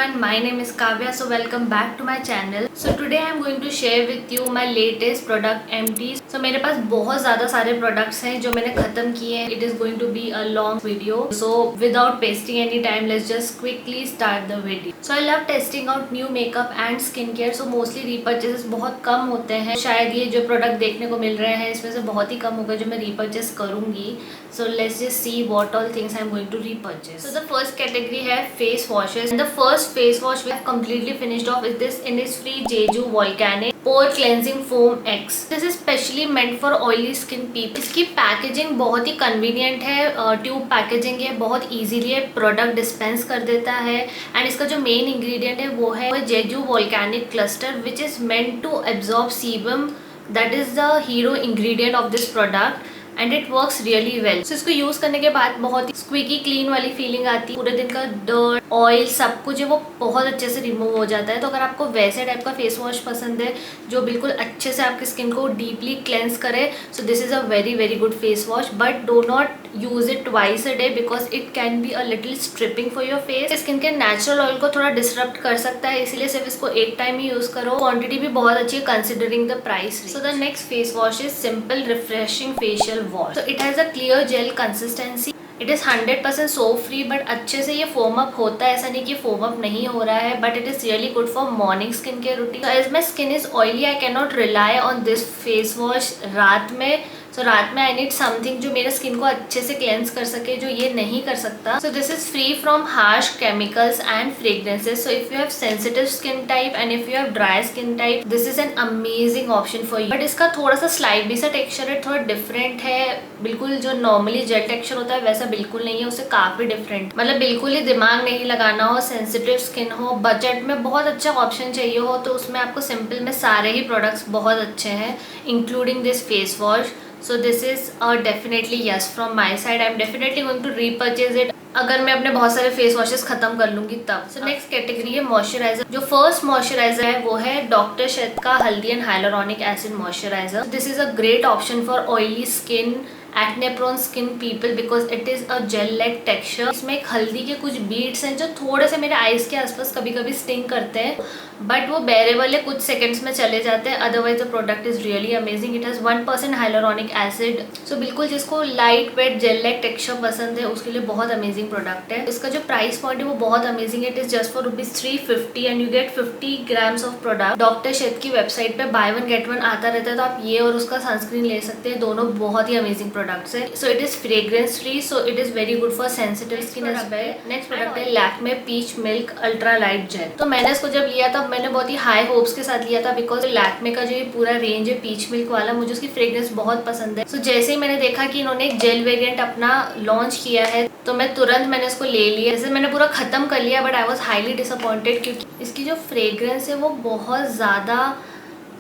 everyone, my name is Kavya. So welcome back to my channel. So today I am going to share with you my latest product empties. So मेरे पास बहुत ज़्यादा सारे products हैं जो मैंने ख़त्म किए हैं. It is going to be a long video. So without wasting any time, let's just quickly start the video. So I love testing out new makeup and skincare. So mostly repurchases बहुत कम होते हैं. शायद ये जो product देखने को मिल रहे हैं इसमें से बहुत ही कम होगा जो मैं repurchase करूँगी. So let's just see what all things I'm going to repurchase. So the first category है face washes. And the first face wash we have completely finished off is this Innisfree Jeju Volcanic Pore Cleansing Foam X. This is specially meant for oily skin people. इसकी packaging बहुत ही convenient है. Tube packaging है, बहुत easily ये product dispense कर देता है. And इसका जो मेन इंग्रेडिएंट है वो है Jeju volcanic cluster which is meant to absorb sebum. That is the hero ingredient of this product and it works really well. So इसको यूज़ करने के बाद बहुत ही स्क्विकी क्लीन वाली फीलिंग आती है. पूरे दिन का डर्ट ऑयल सब कुछ है वो बहुत अच्छे से रिमूव हो जाता है. तो अगर आपको वैसे टाइप का फेस वॉश पसंद है जो बिल्कुल अच्छे से आपकी स्किन को डीपली क्लेंस करे, so this is a very good face wash. But do not use it twice a day because it can be a little stripping for your face. Skin के नेचुरल ऑयल को थोड़ा disrupt कर सकता है, इसीलिए सिर्फ इसको एक टाइम ही यूज़ करो. क्वांटिटी भी बहुत अच्छी है considering the price. So the next face wash is simple refreshing facial wash. So it has clear gel consistency. It is 100% soap free but अच्छे से ये फोम अप होता है. ऐसा नहीं कि फोम अप नहीं हो रहा है, but it is really good for morning skin care routine. As my skin is oily I can not rely on this face wash रात में. सो रात में आई नीड समथिंग जो मेरे स्किन को अच्छे से क्लेंस कर सके, जो ये नहीं कर सकता. सो this is free from harsh chemicals and fragrances. So if you have sensitive skin type and if you have dry skin type, this is an amazing option for you. But इसका थोड़ा सा स्लाइबी सा टेक्सचर है, थोड़ा different है. बिल्कुल जो normally jail texture होता है वैसा बिल्कुल नहीं है, उससे काफी डिफरेंट. मतलब बिल्कुल ही दिमाग नहीं लगाना हो, सेंसिटिव स्किन हो, बजट में बहुत अच्छा ऑप्शन चाहिए हो, तो उसमें आपको सिंपल में सारे ही प्रोडक्ट्स बहुत अच्छे हैं including this face wash. So this is definitely yes from my side. I'm definitely going to repurchase it अगर मैं अपने बहुत सारे फेस वॉशेस खत्म कर लूंगी तब. सो नेक्स्ट कैटेगरी है मॉइस्चराइजर. जो फर्स्ट मॉइस्चराइजर है वो है डॉक्टर शेथ का Haldi and hyaluronic acid moisturiser. This is a great option for oily skin, acne prone skin people because it is a gel like texture. इसमें एक हल्दी के कुछ बीड्स हैं जो थोड़े से मेरे आईज के आसपास कभी कभी स्टिंग करते हैं, बट वो बेरेबल है, कुछ सेकंड्स में चले जाते हैं. Otherwise the product is really amazing. It has 1% hyaluronic acid. So बिल्कुल जिसको light weight gel like texture पसंद है उसके लिए बहुत अमेजिंग प्रोडक्ट है. इसका जो प्राइस पॉइंट है वो बहुत अमेजिंग है. It is just for ₹350 and you get 50 grams of product. Doctor Sheth की वेबसाइट पे बाय वन गेट वन आता रहता है, तो आप ये और उसका सनस्क्रीन ले सकते हैं. दोनों बहुत ही अमेजिंग प्रोडक्ट्स है. So it is fragrance free, so it is very good for sensitive skin as well. Next product है Lakme peach milk ultra light gel. तो मैंने इसको जब लिया था मैंने बहुत ही हाई होप्स के साथ लिया था बिकॉज लैक्मे का जो ये पूरा रेंज है पीच मिल्क वाला, मुझे उसकी फ्रेग्रेंस बहुत पसंद है. सो जैसे ही मैंने देखा कि इन्होंने एक जेल वेरिएंट अपना लॉन्च किया है तो मैं तुरंत मैंने इसको ले लिया. जैसे मैंने पूरा खत्म कर लिया but I was highly disappointed क्योंकि इसकी जो फ्रेग्रेंस है वो बहुत ज़्यादा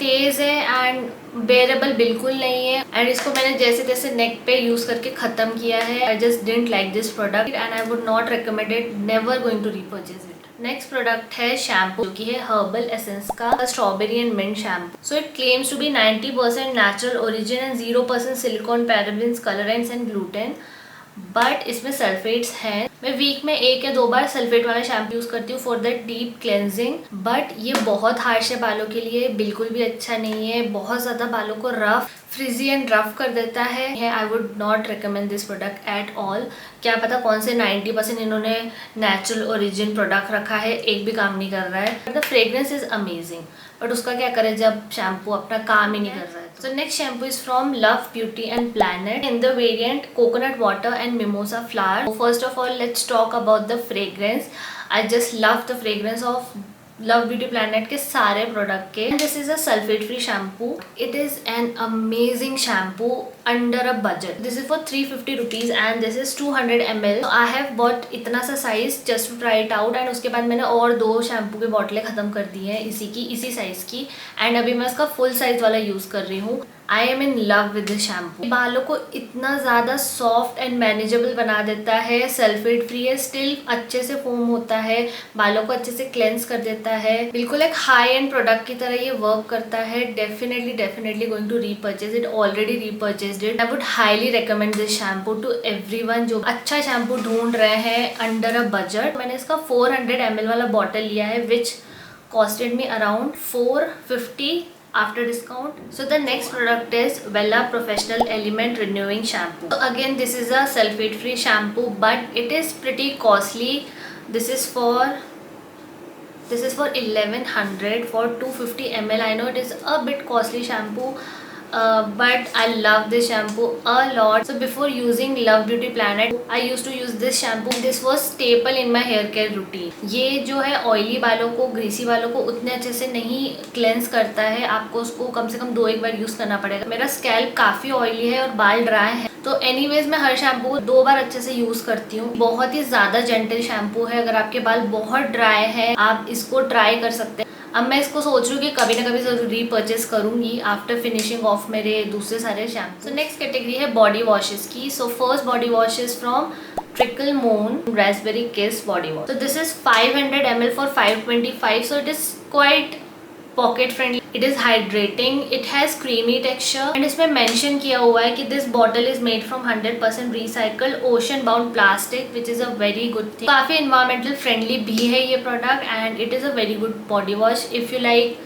तेज़ है एंड बेरेबल बिल्कुल नहीं है. एंड इसको मैंने जैसे तैसे नेक पे यूज़ करके ख़त्म किया है. I just didn't like this product and I would not recommend it. Never going to repurchase it. Next product है शैम्पू जो कि है हर्बल एसेंस का strawberry and mint shampoo. So it claims to be 90% natural origin and 0% silicone, parabens, colourants and gluten. But इसमें sulphates हैं. मैं week में 1 या 2 बार सल्फेट वाला शैम्पू यूज़ करती हूँ for the deep cleansing. But ये बहुत हार्श है बालों के लिए, बिल्कुल भी अच्छा नहीं है. बहुत ज़्यादा बालों को रफ, फ्रिजी एंड रफ कर देता है. आई would not recommend this product at all. क्या पता कौन से 90% इन्होंने नेचुरल ओरिजिन प्रोडक्ट रखा है, एक भी काम नहीं कर रहा है. The fragrance is amazing but उसका क्या करें जब शैम्पू अपना काम ही नहीं कर रहा है. So next shampoo is from Love Beauty and Planet in the variant coconut water and mimosa flower. So first of all, let's talk about the fragrance. I just love the fragrance of Love Beauty Planet के सारे product के. This is a sulfate free shampoo. It is an amazing shampoo under a budget. This is for 350 rupees and this is 200 ml. So I have bought इतना सा size just to try it out and उसके बाद मैंने और 2 shampoo की बॉटलें ख़त्म कर दी हैं इसी साइज़ की. एंड अभी मैं इसका फुल साइज वाला यूज़ कर रही हूँ. I am in love with this shampoo. बालों को इतना ज़्यादा सॉफ्ट एंड मैनेजेबल बना देता है. सल्फेट फ्री है, स्टिल अच्छे से फोम होता है, बालों को अच्छे से क्लेंस कर देता है. बिल्कुल एक हाई एंड प्रोडक्ट की तरह ये वर्क करता है. Definitely going to repurchase it. Already repurchased it. I would highly recommend this shampoo to everyone जो अच्छा शैम्पू ढूंढ रहे हैं अंडर अ बजट। मैंने इसका 400 ml वाला बॉटल लिया है विच costed me around 450 after discount. So the next product is Wella Professional Element Renewing Shampoo. So again this is a sulfate free shampoo but it is pretty costly. This is for 1100 for 250 ml. I know it is a bit costly shampoo but I love this shampoo a lot. So before using Love Beauty Planet I used to use this shampoo. This was staple in my hair care routine. ये जो है oily बालों को, greasy बालों को उतने अच्छे से नहीं क्लेंस करता है, आपको उसको कम से कम 2-1 बार यूज करना पड़ेगा। मेरा स्कैल्प काफी ऑयली है और बाल ड्राई है तो एनीवेज मैं हर शैम्पू को 2 बार अच्छे से यूज करती हूँ। बहुत ही ज्यादा जेंटल शैम्पू है, अगर आपके बाल बहुत ड्राई है आप इसको ट्राई कर सकते हैं। अब मैं इसको सोच रही हूँ कि कभी ना कभी जरूर रीपर्चेस करूंगी आफ्टर फिनिशिंग ऑफ मेरे दूसरे सारे शैम्पू। सो नेक्स्ट कैटेगरी है बॉडी वॉशेस की। So first body wash is from Trickle Moon Raspberry Kiss body wash. So this is 500 ml for 525. So it is quite pocket friendly. It is hydrating. It has creamy texture and इसमें mention किया हुआ है कि this bottle is made from 100% recycled ocean bound plastic which is a very good thing. काफी environmental friendly भी है ये product and it is a very good body wash. If you like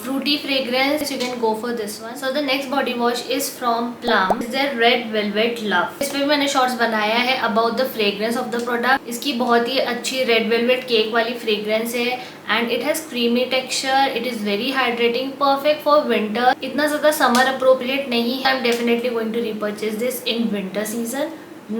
fruity fragrance you can go for this one. So the next body wash is from Plum. Is their Red Velvet Love. इस पे भी मैंने shorts बनाया है about the fragrance of the product. इसकी बहुत ही अच्छी red velvet cake वाली फ्रेग्रेंस है and it has creamy texture. It is very hydrating, perfect for winter. इतना ज़्यादा summer appropriate नहीं है. I'm definitely going to repurchase this in winter season.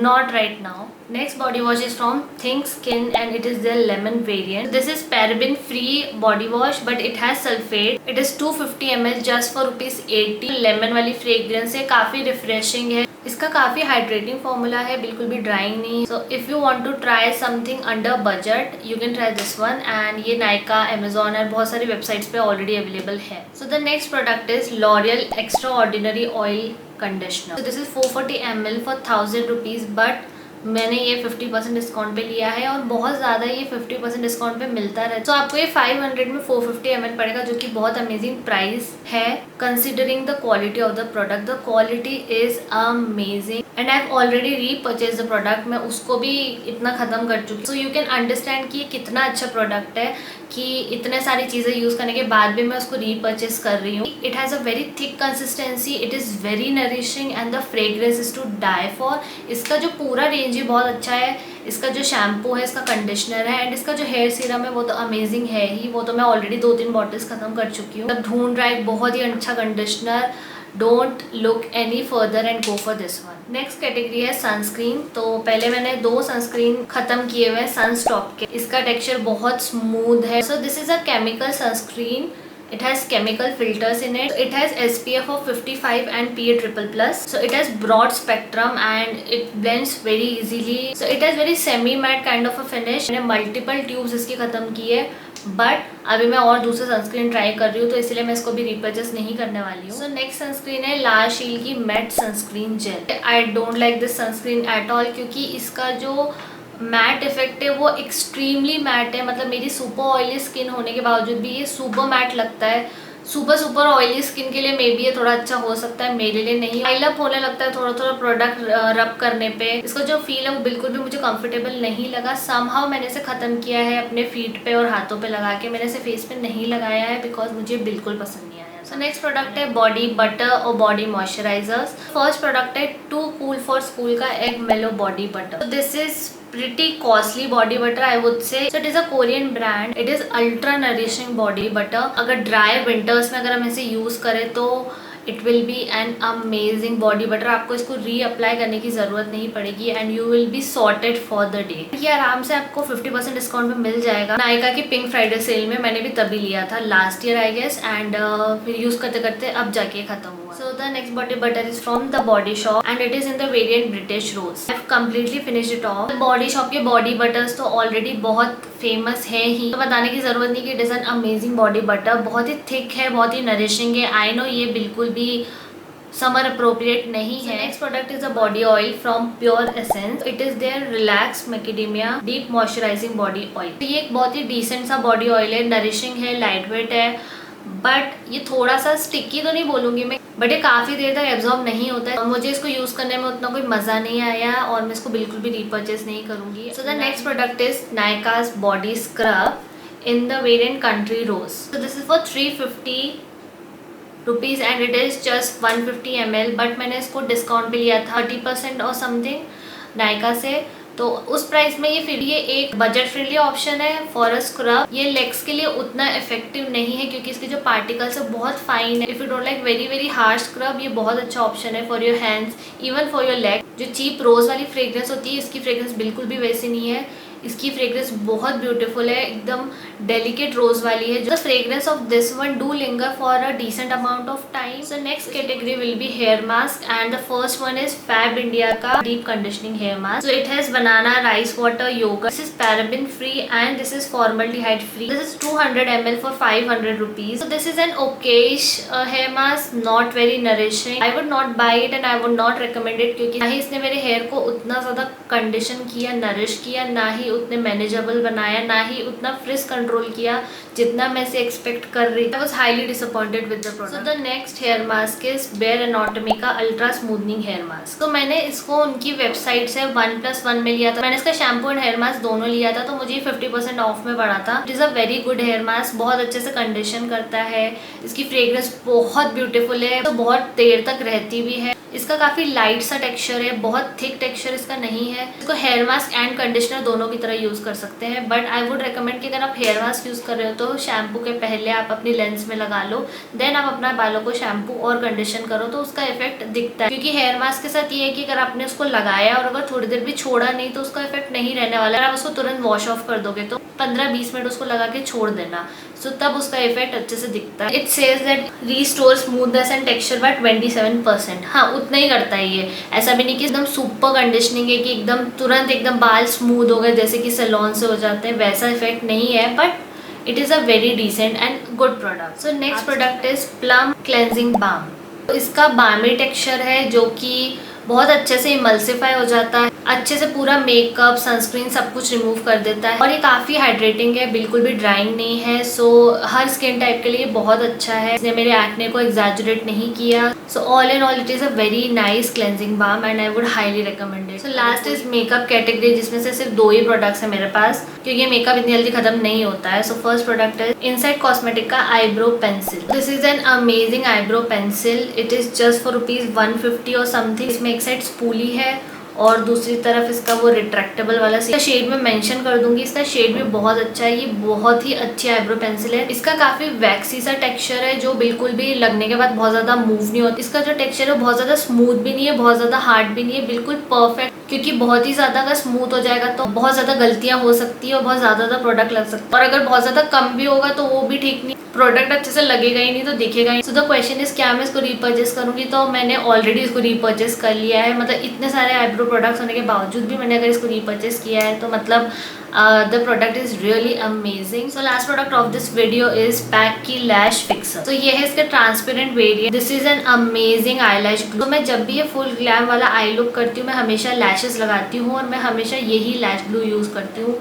Not right now. Next body wash is from Think Skin and it is their lemon variant. This is paraben free body wash but it has sulfate. It is 250 ml just for ₹80. Lemon वाली fragrance है, काफ़ी refreshing है। इसका काफ़ी hydrating formula है, बिल्कुल भी drying नहीं। So if you want to try something under budget you can try this one and ये नाइका, अमेजोन और बहुत सारी वेबसाइट्स पे ऑलरेडी अवेलेबल है। सो the next product is L'Oréal extra ordinary oil conditioner. This is 440 ml for 1000 rupees but मैंने ये 50% discount पे लिया है और बहुत ज़्यादा ये 50% डिस्काउंट पे मिलता रहता है। तो आपको ये 500 में 450 ml पड़ेगा जो कि बहुत अमेजिंग प्राइस है considering the quality of the product. The quality is amazing and I have already repurchase the product. मैं उसको भी इतना ख़त्म कर चुकी हूँ। सो यू कैन अंडरस्टैंड कि ये कितना अच्छा प्रोडक्ट है कि इतने सारी चीज़ें यूज़ करने के बाद भी मैं उसको रीपर्चेस कर रही हूँ। It has a very thick consistency, it is very nourishing and the fragrance is to die for. इसका जो पूरा रेंज ही बहुत अच्छा है। इसका जो शैम्पू है, इसका कंडीशनर है एंड इसका जो हेयर सीरम है वो तो अमेजिंग है ही। वो तो मैं ऑलरेडी 2-3 बॉटल्स ख़त्म कर चुकी हूँ। मतलब ढूंढ रहा है एक बहुत ही अच्छा conditioner, don't look any further and go for this one. Next category है सनस्क्रीन। तो पहले मैंने 2 सनस्क्रीन खत्म किए हुए हैं सनस्टॉप के। इसका टेक्सचर बहुत स्मूथ है। सो this is a chemical sunscreen. It has chemical filters in it. It has SPF of 55 and PA+++. So it has broad spectrum and it blends very easily. So it has very semi matte kind of a finish. मैंने multiple tubes इसकी ख़त्म की है but अभी मैं और दूसरे sunscreen try कर रही हूँ तो इसलिए मैं इसको भी रिपर्चेस नहीं करने वाली हूँ। सो नेक्स्ट सनस्क्रीन है ला शील की matte sunscreen gel. I don't like this sunscreen at all क्योंकि इसका जो मैट इफेक्ट है वो एक्सट्रीमली मैट है। मतलब मेरी सुपर ऑयली स्किन होने के बावजूद भी ये सुपर मैट लगता है। सुपर ऑयली स्किन के लिए मे बी ये थोड़ा अच्छा हो सकता है, मेरे लिए नहीं। ऑयल अप होने लगता है थोड़ा प्रोडक्ट रब करने पे। इसका जो फील है वो बिल्कुल भी मुझे कंफर्टेबल नहीं लगा। समहाउ मैंने इसे ख़त्म किया है अपने फीट पे और हाथों पे लगा के। मैंने इसे फेस पे नहीं लगाया है बिकॉज मुझे बिल्कुल पसंद नहीं आया। सो नेक्स्ट प्रोडक्ट है बॉडी बटर और बॉडी मॉइस्चराइजर्स। फर्स्ट प्रोडक्ट है टू कूल फॉर स्कूल का एग मेलो body butter. This is pretty costly body butter I would say. So it is a Korean brand. It is ultra nourishing body butter. अगर dry winters में अगर हम इसे use करें तो it will be N amazing body butter. आपको इसको reapply करने की ज़रूरत नहीं पड़ेगी and you will be sorted for the day. ये आराम से आपको 50% डिस्काउंट में मिल जाएगा। नायका की पिंक फ्राइडे सेल में मैंने भी तभी लिया था last year I guess and फिर यूज़ करते करते अब जाके ख़त्म हुआ। So the next body butter is from the Body Shop and it is in the variant British rose. I have completely finished it off. Body Shop के body butters तो already बहुत फेमस है ही, तो बताने की ज़रूरत नहीं कि it is an amazing body butter. बहुत ही थिक है, बहुत ही नरिशिंग है। आई नो ये बिल्कुल भी समर अप्रोप्रिएट नहीं है। Next product is a body oil from Pure Essence. It is their relax macadamia deep moisturising body oil. ये एक बहुत ही डिसेंट सा बॉडी ऑयल है, नरिशिंग है, लाइट वेट है, बट ये थोड़ा सा स्टिकी तो नहीं बोलूँगी मैं, बट ये काफ़ी देर तक एब्जॉर्ब नहीं होता है। मुझे इसको यूज़ करने में उतना कोई मज़ा नहीं आया और मैं इसको बिल्कुल भी रीपर्चेस नहीं करूँगी। So the next product is Nykaa's body scrub in the variant country rose. So this is for 350 rupees and it is just 150 ml, but मैंने इसको डिस्काउंट पे लिया था 30% और समथिंग नायका से, तो उस प्राइस में ये फिर ये एक बजट फ्रेंडली ऑप्शन है फॉर अ स्क्रब। ये लेग्स के लिए उतना इफेक्टिव नहीं है क्योंकि इसके जो पार्टिकल्स है बहुत फाइन है। If you don't like very very harsh scrub, ये बहुत अच्छा ऑप्शन है for your hands, even for your leg. जो चीप रोज़ वाली फ्रेग्रेंस होती है, इसकी फ्रेग्रेंस बिल्कुल भी वैसी नहीं है। इसकी फ्रेग्रेंस बहुत ब्यूटीफुल है, एकदम डेलिकेट रोज वाली है। The fragrance of this one do linger for a decent amount of time. So next category will be hair mask and the first one is Fabindia का deep conditioning hair mask. So it has banana, rice water, yogurt. This is paraben free and this is formaldehyde free. This is 200 ml for 500 rupees. So this is an okayish hair mask, not very nourishing. I would not by it and I would not recommend it क्योंकि ना ही इसने मेरे hair को उतना ज़्यादा condition किया, nourish किया, ना ही उतने मैनेजेबल बनाया, ना ही उतना फ्रिज कंट्रोल किया जितना मैं से एक्सपेक्ट कर रही थी। I was highly disappointed with the product. So the next hair mask is Bare Anatomy का अल्ट्रा स्मूथनिंग हेयर मास्क। तो मैंने इसको उनकी वेबसाइट से 1+1 में लिया था। मैंने इसका शैम्पू एंड हेयर मास्क दोनों लिया था, तो मुझे 50% ऑफ में पड़ा था। It is a very good hair mask, बहुत अच्छे से कंडीशन करता है। इसकी फ्रेग्रेंस बहुत ब्यूटीफुल है, तो बहुत देर तक रहती भी है। इसका काफ़ी लाइट सा टेक्सचर है, बहुत थिक टेक्सचर इसका नहीं है। इसको हेयर मास्क एंड कंडीशनर दोनों की तरह यूज़ कर सकते हैं, बट आई वुड रिकमेंड कि अगर आप हेयर मास्क यूज़ कर रहे हो तो शैम्पू के पहले आप अपनी लेंस में लगा लो, देन आप अपना बालों को शैम्पू और कंडीशन करो तो उसका इफेक्ट दिखता है। क्योंकि हेयर मास्क के साथ ये है कि अगर आपने उसको लगाया और अगर थोड़ी देर भी छोड़ा नहीं तो उसका इफेक्ट नहीं रहने वाला। अगर आप उसको तुरंत वॉश ऑफ कर दोगे तो 15-20 मिनट उसको लगा के छोड़ देना, सो तब उसका इफेक्ट अच्छे से दिखता है। It says that restore smoothness and texture by 27%। हाँ, उतना ही करता है ये। ऐसा भी नहीं कि एकदम सुपर कंडीशनिंग है कि एकदम तुरंत एकदम बाल स्मूथ हो गए जैसे कि सैलून से हो जाते हैं, वैसा इफेक्ट नहीं है, but it is a very decent and good product. So next product is Plum cleansing balm. इसका बामी टेक्सचर है जो कि बहुत अच्छे से इमल्सिफाई हो जाता है, अच्छे से पूरा मेकअप, सनस्क्रीन सब कुछ रिमूव कर देता है और ये काफ़ी हाइड्रेटिंग है, बिल्कुल भी ड्राइंग नहीं है। सो हर स्किन टाइप के लिए बहुत अच्छा है। इसने मेरे एक्ने को एग्जैजरेट नहीं किया। So all in all it is a very nice cleansing balm and I would highly recommend it. So last is makeup category, जिसमें से सिर्फ 2 ही प्रोडक्ट्स है मेरे पास क्योंकि मेकअप इतनी जल्दी खत्म नहीं होता है। सो फर्स्ट प्रोडक्ट है इनसाइड कॉस्मेटिक का eyebrow pencil. This is an amazing eyebrow pencil. It is just for ₹150 और समथिंग। इसमें एक साइड स्पूली है और दूसरी तरफ इसका वो रिट्रैक्टेबल वाला इसका शेड में मेंशन कर दूंगी। इसका शेड भी बहुत अच्छा है, ये बहुत ही अच्छी आईब्रो पेंसिल है। इसका काफ़ी वैक्सी सा टेक्सचर है जो बिल्कुल भी लगने के बाद बहुत ज़्यादा मूव नहीं होता। इसका जो टेक्सचर है बहुत ज़्यादा स्मूथ भी नहीं है, बहुत ज़्यादा हार्ड भी नहीं है, बिल्कुल परफेक्ट। क्योंकि बहुत ही ज़्यादा अगर स्मूथ हो जाएगा तो बहुत ज़्यादा गलतियाँ हो सकती है और बहुत ज़्यादा प्रोडक्ट लग सकता है, और अगर बहुत ज़्यादा कम भी होगा तो वो भी ठीक नहीं, प्रोडक्ट अच्छे से लगेगा ही नहीं तो दिखेगा ही। सो द क्वेश्चन इज क्या मैं इसको रीपर्चेस करूँगी, तो मैंने ऑलरेडी इसको रीपर्चेस कर लिया है। मतलब इतने सारे आईब्रो प्रोडक्ट्स होने के बावजूद भी मैंने अगर इसको रीपर्चेस किया है तो मतलब the product is really amazing. So last product of this video is pack की लैश फिक्सर। तो ये है इसका transparent variant. This is an amazing I lash glue. तो मैं जब भी ये फुल ग्लैम वाला आई लुक करती हूँ मैं हमेशा लैशेस लगाती हूँ और मैं हमेशा यही लैश ग्लू यूज़ करती हूँ।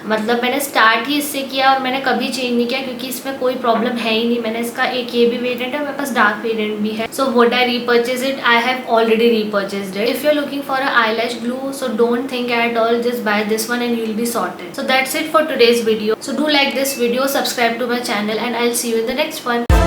मतलब मैंने स्टार्ट ही इससे किया और मैंने कभी चेंज नहीं किया क्योंकि इसमें कोई प्रॉब्लम है ही नहीं। मैंने इसका एक ये भी वेरिएंट है, मेरे पास डार्क वेरिएंट भी है। So what I repurchase it, I have already repurchased it. If you are looking for a eyelash glue, so don't think at all, just buy this one and you'll be sorted. So that's it for today's video. So do like this video, subscribe to my channel, and I'll see you in the next one.